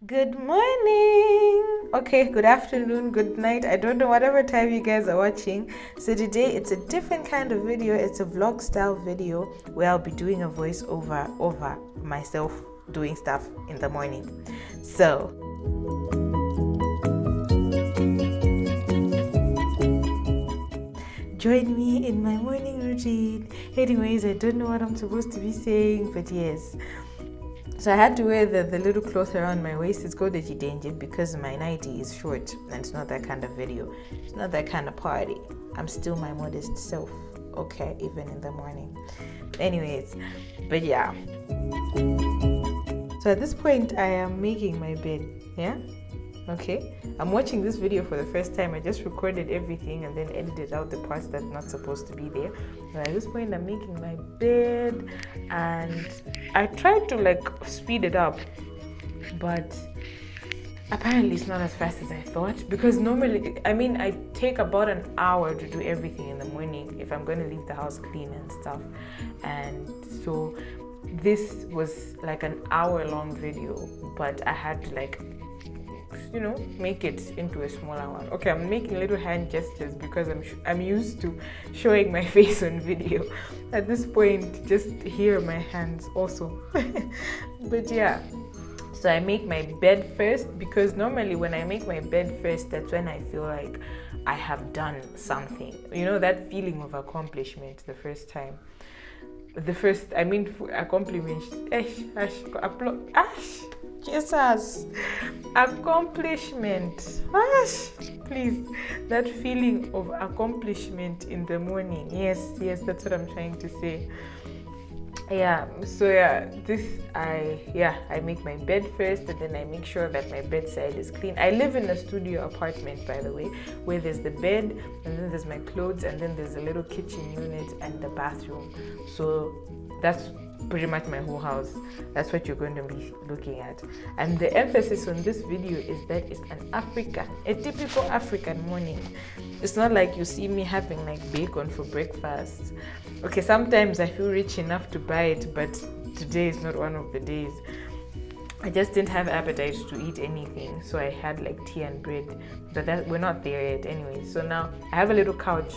Good morning. Okay, good afternoon, good night. I don't know whatever time you guys are watching. So today it's a different kind of video. It's a vlog style video where I'll be doing a voice over myself doing stuff in the morning. So join me in my morning routine. Anyways, I don't know what I'm supposed to be saying, but yes. So I had to wear the little cloth around my waist. It's called a jidenje because my nightie is short and it's not that kind of video. It's not that kind of party. I'm still my modest self, okay, even in the morning. Anyways, but yeah. So at this point, I am making my bed, yeah? Okay, I'm watching this video for the first time. I just recorded everything and then edited out the parts that's not supposed to be there. But at this point, I'm making my bed and I tried to speed it up, but apparently it's not as fast as I thought, because normally, I take about an hour to do everything in the morning if I'm going to leave the house clean and stuff. And so this was like an hour-long video, but I had to make it into a smaller one. Okay, I'm making little hand gestures because I'm used to showing my face on video. At this point, just hear my hands also. But yeah, so I make my bed first because normally when I make my bed first, that's when I feel like I have done something. You know, that feeling of accomplishment the first time. Accomplishment. Jesus, accomplishment. Please, that feeling of accomplishment in the morning. Yes, that's what I'm trying to say. Yeah, so I make my bed first and then I make sure that my bedside is clean. I live in a studio apartment, by the way, where there's the bed and then there's my clothes and then there's a little kitchen unit and the bathroom. So that's pretty much my whole house. That's what you're going to be looking at. And the emphasis on this video is that it's a typical African morning. It's not like you see me having bacon for breakfast. Okay, sometimes I feel rich enough to buy it, but today is not one of the days. I just didn't have appetite to eat anything, so I had tea and bread. But we're not there yet anyway. So now I have a little couch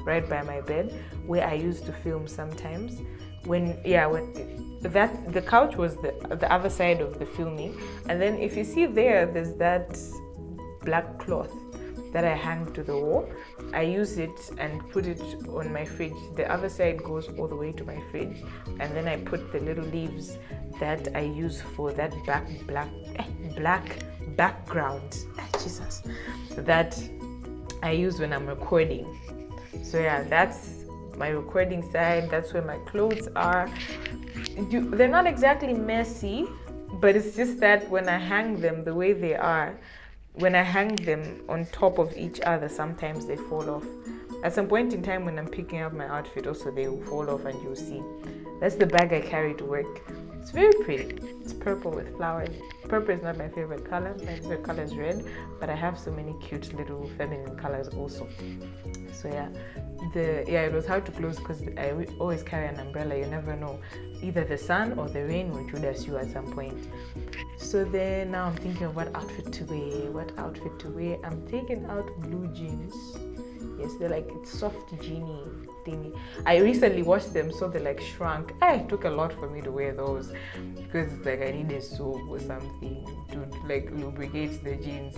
right by my bed where I used to film sometimes. The couch was the other side of the filming, and then if you see there's that black cloth that I hang to the wall. I use it and put it on my fridge. The other side goes all the way to my fridge, and then I put the little leaves that I use for that black background. Jesus, that I use when I'm recording. So yeah, that's my recording side. That's where my clothes are. They're not exactly messy, but it's just that when I hang them the way they are, when I hang them on top of each other, sometimes they fall off. At some point in time when I'm picking up my outfit also, they will fall off and you'll see. That's the bag I carry to work. It's very pretty. It's purple with flowers. Purple is not my favorite color. My favorite color is red, but I have so many cute little feminine colors also. So it was hard to close because I always carry an umbrella. You never know. Either the sun or the rain will introduce you at some point. So then now I'm thinking of what outfit to wear. I'm taking out blue jeans. Yes, they're it's soft jeany thingy. I recently washed them, so they shrunk. It took a lot for me to wear those because I needed soap or something to lubricate the jeans.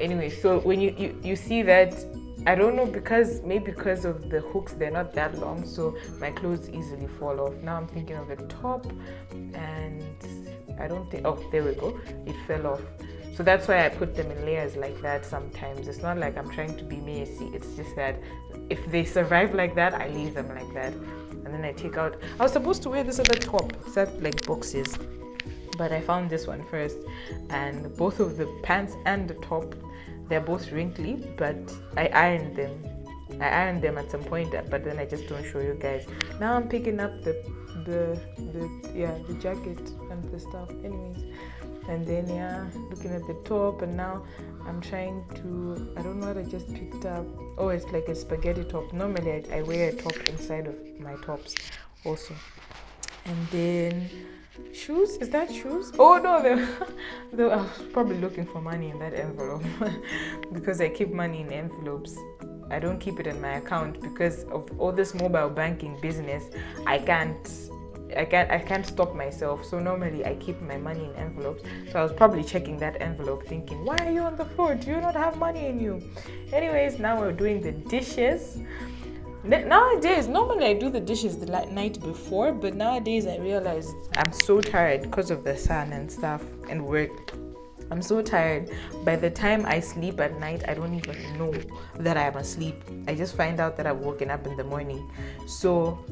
Anyway, so when you see that, I don't know, because of the hooks, they're not that long, so my clothes easily fall off. Now I'm thinking of a top, and I don't think, there we go, it fell off. So that's why I put them in layers like that sometimes. It's not like I'm trying to be messy. It's just that if they survive like that, I leave them like that. And then I take out, I was supposed to wear this other top. It's that boxes. But I found this one first. And both of the pants and the top, they're both wrinkly, but I ironed them. At some point, but then I just don't show you guys. Now I'm picking up the jacket and the stuff. Anyways. And then looking at the top, and now I'm trying to, I don't know what I just picked up. Oh, it's like a spaghetti top. Normally I wear a top inside of my tops also. And then Shoes? Is that shoes? Oh no, I was probably looking for money in that envelope because I keep money in envelopes. I don't keep it in my account because of all this mobile banking business. I can't stop myself. So normally I keep my money in envelopes. So I was probably checking that envelope thinking, why are you on the floor? Do you not have money in you? Anyways, now we're doing the dishes. Nowadays, normally I do the dishes the night before, but nowadays I realized I'm so tired because of the sun and stuff and work. I'm so tired. By the time I sleep at night, I don't even know that I am asleep. I just find out that I've woken up in the morning. So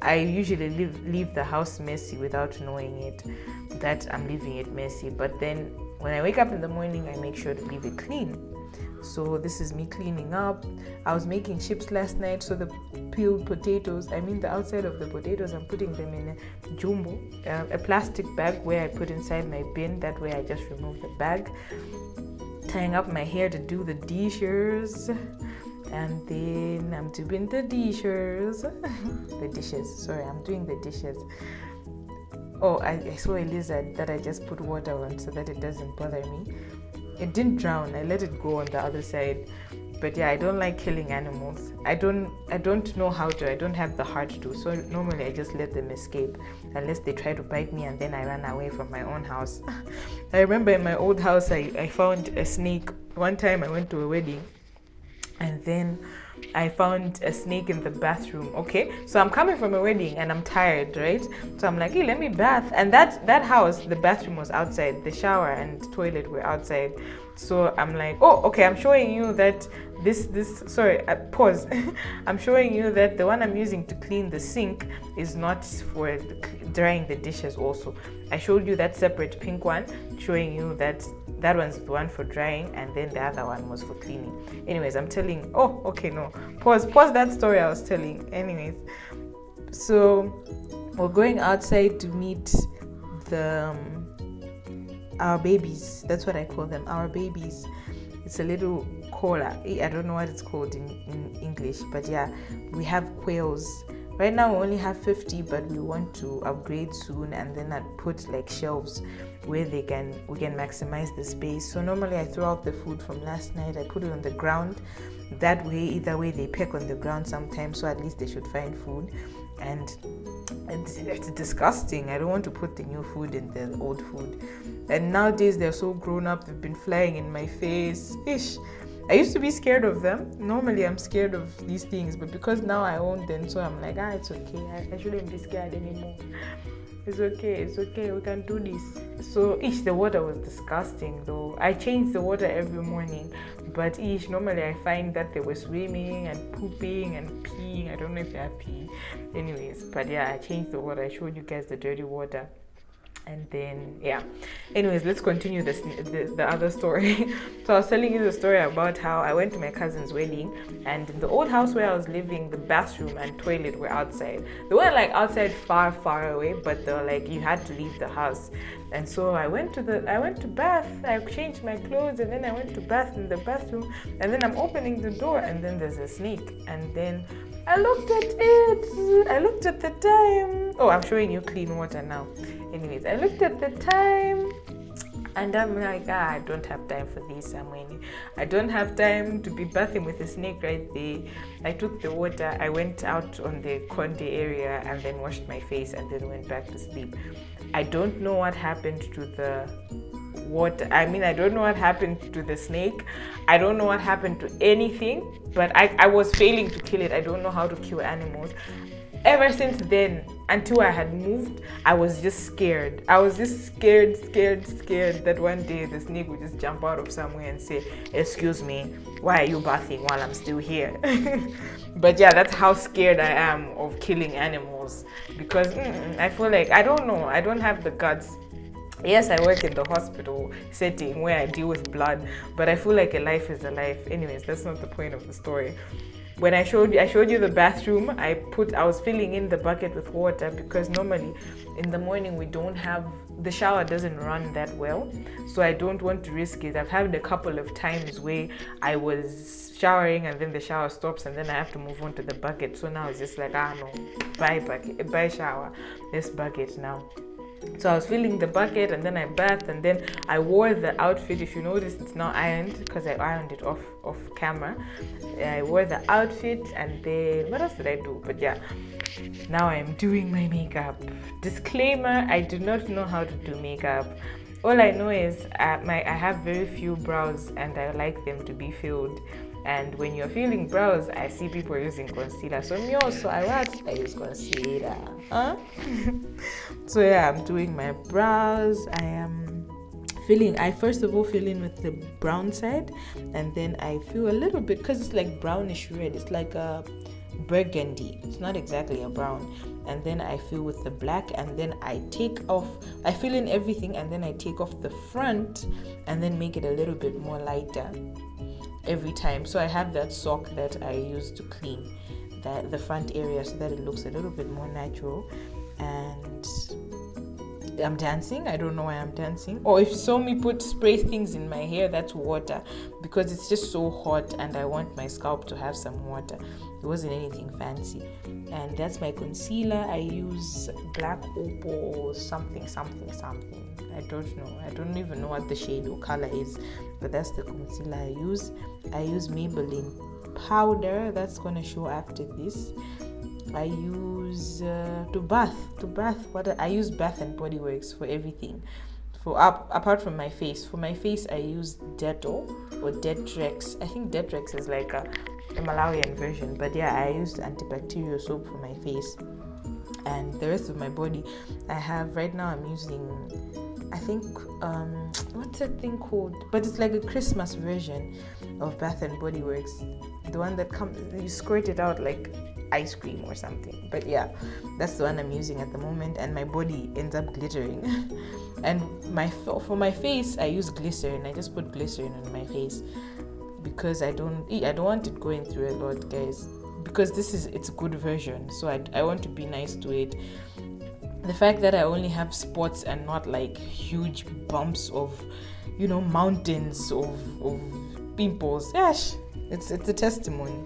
I usually leave the house messy without knowing it, that I'm leaving it messy. But then when I wake up in the morning, I make sure to leave it clean. So this is me cleaning up. I was making chips last night, so the peeled potatoes, the outside of the potatoes, I'm putting them in a jumbo, a plastic bag where I put inside my bin. That way I just remove the bag. Tying up my hair to do the dishes. And then I'm doing the dishes. I'm doing the dishes. Oh, I saw a lizard that I just put water on so that it doesn't bother me. It didn't drown. I let it go on the other side. But yeah, I don't like killing animals. I don't know how to. I don't have the heart to. So normally I just let them escape unless they try to bite me and then I run away from my own house. I remember in my old house I found a snake. One time I went to a wedding and then I found a snake in the bathroom. Okay, so I'm coming from a wedding and I'm tired, right? So I'm like, hey, let me bath. And that house, the bathroom was outside. The shower and toilet were outside. So I'm like, oh, okay, I'm showing you that pause. I'm showing you that the one I'm using to clean the sink is not for drying the dishes also. I showed you that separate pink one, showing you that one's the one for drying and then the other one was for cleaning. Anyways, I'm telling, oh, okay, no. Pause that story I was telling. Anyways, so we're going outside to meet our babies. That's what I call them, our babies. It's a little cola. I don't know what it's called in English, but yeah, we have quails. Right now we only have 50, but we want to upgrade soon, and then I'd put like shelves where we can maximize the space. So normally I throw out the food from last night, I put it on the ground. That way, either way, they peck on the ground sometimes, so at least they should find food. And it's disgusting. I don't want to put the new food in the old food. And nowadays they're so grown up, they've been flying in my face. Ish. I used to be scared of them. Normally I'm scared of these things, but because now I own them, so I'm like, it's okay. I shouldn't be scared anymore. It's okay, we can do this. So the water was disgusting though. I changed the water every morning, but normally I find that they were swimming and pooping and peeing. I don't know if they are peeing. Anyways, but yeah, I changed the water. I showed you guys the dirty water. And then anyways, let's continue the other story. So I was telling you the story about how I went to my cousin's wedding, and in the old house where I was living, the bathroom and toilet were outside. They weren't like outside far away, but they were like you had to leave the house. And so I went to bath, I changed my clothes, and then I went to bath in the bathroom, and then I'm opening the door and then there's a snake. And then I looked at it. I looked at the time. Oh, I'm showing you clean water now. Anyways, I looked at the time and I'm like, I don't have time for this. I don't have time to be bathing with a snake right there. I took the water, I went out on the conde area and then washed my face and then went back to sleep. I don't know what happened to the water. I don't know what happened to the snake. I don't know what happened to anything, but I was failing to kill it. I don't know how to kill animals. Ever since then, until I had moved, I was just scared. I was just scared that one day the snake would just jump out of somewhere and say, excuse me, why are you bathing while I'm still here? But yeah, that's how scared I am of killing animals, because I feel like, I don't know, I don't have the guts. Yes, I work in the hospital setting where I deal with blood, but I feel like a life is a life. Anyways, that's not the point of the story. When I showed you the bathroom, I was filling in the bucket with water because normally in the morning the shower doesn't run that well, so I don't want to risk it. I've had a couple of times where I was showering and then the shower stops and then I have to move on to the bucket. So now it's just like, no, bye shower, this bucket now. So I was filling the bucket, and then I bathed, and then I wore the outfit. If you notice, it's not ironed because I ironed it off camera. I wore the outfit, and then what else did I do? But yeah, now I'm doing my makeup. Disclaimer: I do not know how to do makeup. All I know is I have very few brows, and I like them to be filled. And when you're filling brows, I see people using concealer. So me also, I use concealer. Huh? So yeah, I'm doing my brows. I first of all fill in with the brown side, and then I fill a little bit because it's like brownish red. It's like a burgundy. It's not exactly a brown. And then I fill with the black, and then I fill in everything, and then I take off the front and then make it a little bit more lighter every time. So I have that sock that I use to clean the front area so that it looks a little bit more natural. And I'm dancing. I don't know why I'm dancing. Or if you saw me spray things in my hair, that's water, because it's just so hot and I want my scalp to have some water. It wasn't anything fancy. And that's my concealer. I use black opal something. I don't know. I don't even know what the shade or color is, but that's the concealer I use. I use Maybelline powder. That's gonna show after this. I use I use Bath and Body Works for everything. Apart from my face. For my face, I use Dettol or Detrex. I think Detrex is like a Malawian version, but yeah, I used antibacterial soap for my face. And the rest of my body, I have right now. I'm using, I think, what's that thing called? But it's like a Christmas version of Bath and Body Works. The one that you squirt it out like ice cream or something. But yeah, that's the one I'm using at the moment, and my body ends up glittering. And for my face, I use glycerin. I just put glycerin on my face because I don't want it going through a lot, guys, because it's a good version, so I want to be nice to it. The fact that I only have spots and not like huge bumps of, mountains of pimples, gosh, it's a testimony.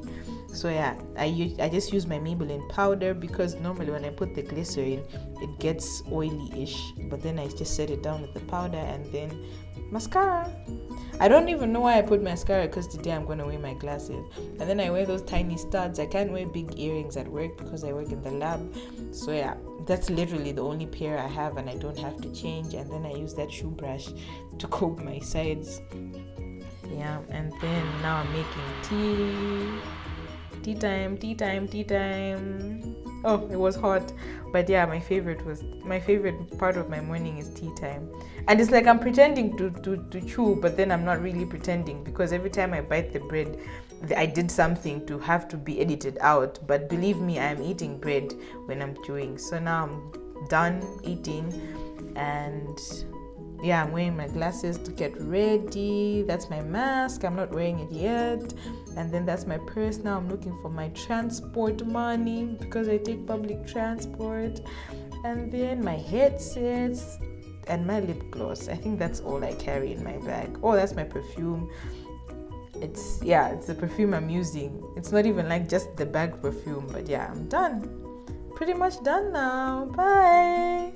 So yeah, I just use my Maybelline powder because normally when I put the glycerin, it gets oily-ish, but then I just set it down with the powder, and then mascara. I don't even know why I put mascara, because today I'm going to wear my glasses, and then I wear those tiny studs. I can't wear big earrings at work because I work in the lab. So yeah, that's literally the only pair I have, and I don't have to change. And then I use that shoe brush to comb my sides. Yeah, and then now I'm making tea. Tea time. Oh, it was hot, but yeah, my favorite part of my morning is tea time. And it's like I'm pretending to chew, but then I'm not really pretending, because every time I bite the bread, I did something to have to be edited out. But believe me, I'm eating bread when I'm chewing. So now I'm done eating, and yeah, I'm wearing my glasses to get ready. That's my mask. I'm not wearing it yet. And then that's my purse. Now I'm looking for my transport money because I take public transport. And then my headsets and my lip gloss. I think that's all I carry in my bag. Oh, that's my perfume. It's the perfume I'm using. It's not even like just the bag perfume, but yeah, I'm done. Pretty much done now. Bye.